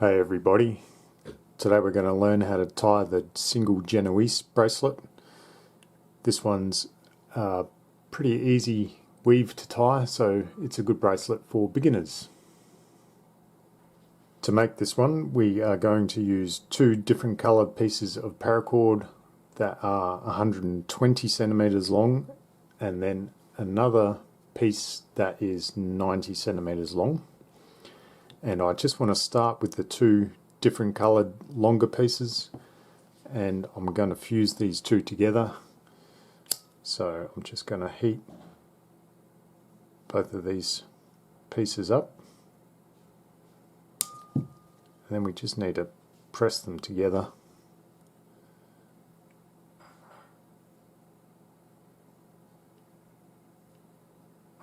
Hey everybody, today we're going to learn how to tie the single Genoese bracelet. This one's pretty easy weave to tie, so it's a good bracelet for beginners. To make this one we are going to use two different coloured pieces of paracord that are 120 centimeters long and then another piece that is 90 centimeters long. And I just want to start with the two different coloured longer pieces, and I'm going to fuse these two together. So I'm just going to heat both of these pieces up, and then we just need to press them together.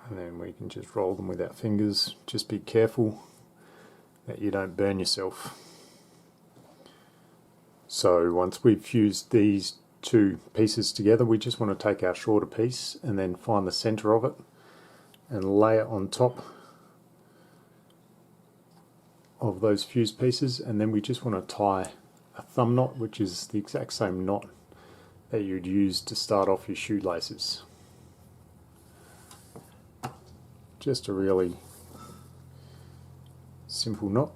And then we can just roll them with our fingers. Just be careful that you don't burn yourself. So once we've fused these two pieces together, we just want to take our shorter piece and then find the center of it and lay it on top of those fused pieces, and then we just want to tie a thumb knot, which is the exact same knot that you'd use to start off your shoelaces. Just a really simple knot.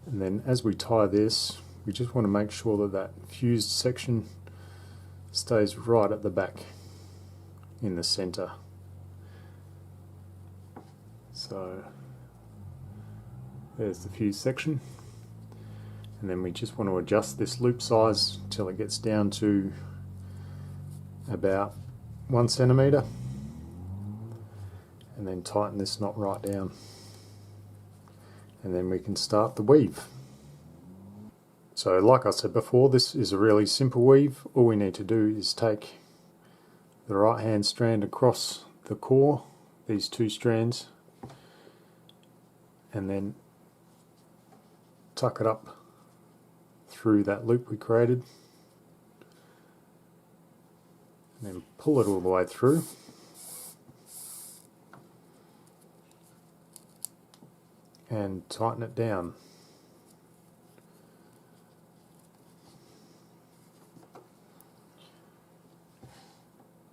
And then as we tie this, we just want to make sure that that fused section stays right at the back in the center. So there's the fused section, and then we just want to adjust this loop size till it gets down to about 1 centimeter, and then tighten this knot right down, and then we can start the weave. So like I said before, this is a really simple weave. All we need to do is take the right hand strand across the core, these two strands, and then tuck it up through that loop we created, and then pull it all the way through. And tighten it down.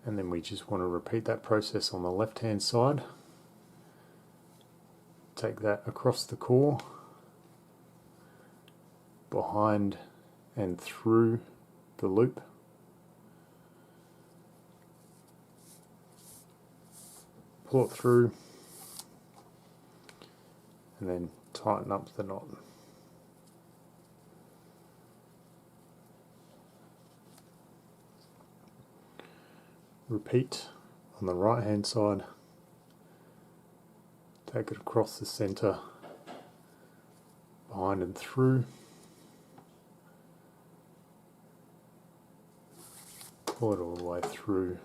And then we just want to repeat that process on the left hand side. Take that across the core, behind and through the loop. Pull it through, and then tighten up the knot. Repeat on the right hand side. Take it across the center, behind and through. Pull it all the way through,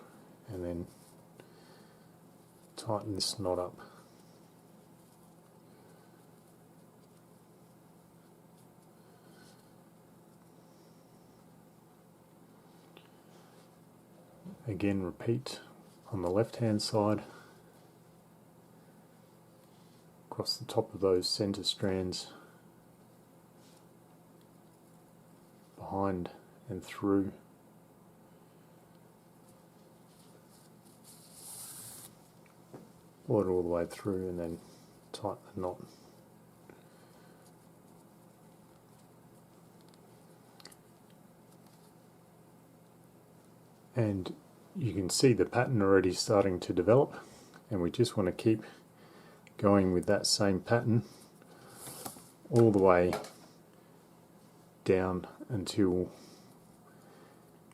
and then tighten this knot up. Again, repeat on the left hand side, across the top of those center strands, behind and through. Pull it all the way through, and then tighten the knot. And you can see the pattern already starting to develop, and we just want to keep going with that same pattern all the way down until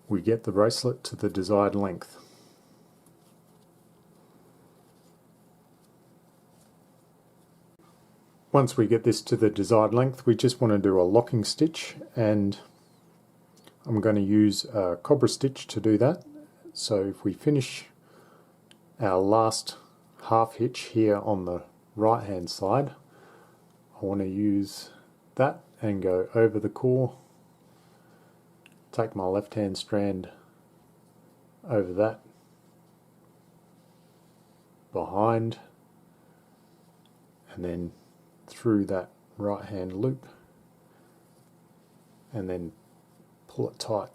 we get the bracelet to the desired length. Once we get this to the desired length, we just want to do a locking stitch, and I'm going to use a cobra stitch to do that. So if we finish our last half hitch here on the right hand side, I want to use that and go over the core, take my left hand strand over that, behind, and then through that right hand loop and then pull it tight.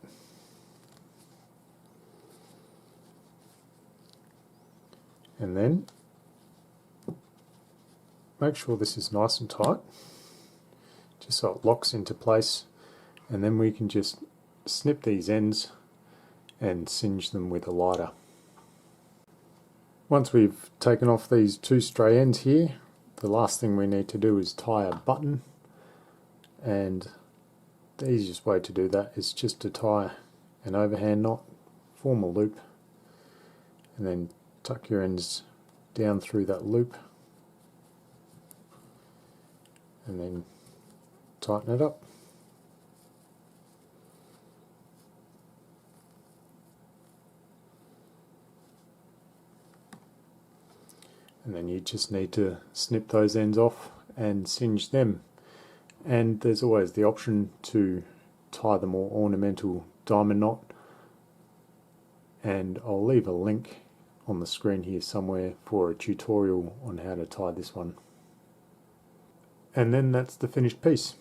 And then make sure this is nice and tight, just so it locks into place, and then we can just snip these ends and singe them with a lighter. Once we've taken off these two stray ends here, the last thing we need to do is tie a button, and the easiest way to do that is just to tie an overhand knot, form a loop, and then tuck your ends down through that loop and then tighten it up. And then you just need to snip those ends off and singe them. And there's always the option to tie the more ornamental diamond knot, and I'll leave a link on the screen here somewhere for a tutorial on how to tie this one. And then that's the finished piece.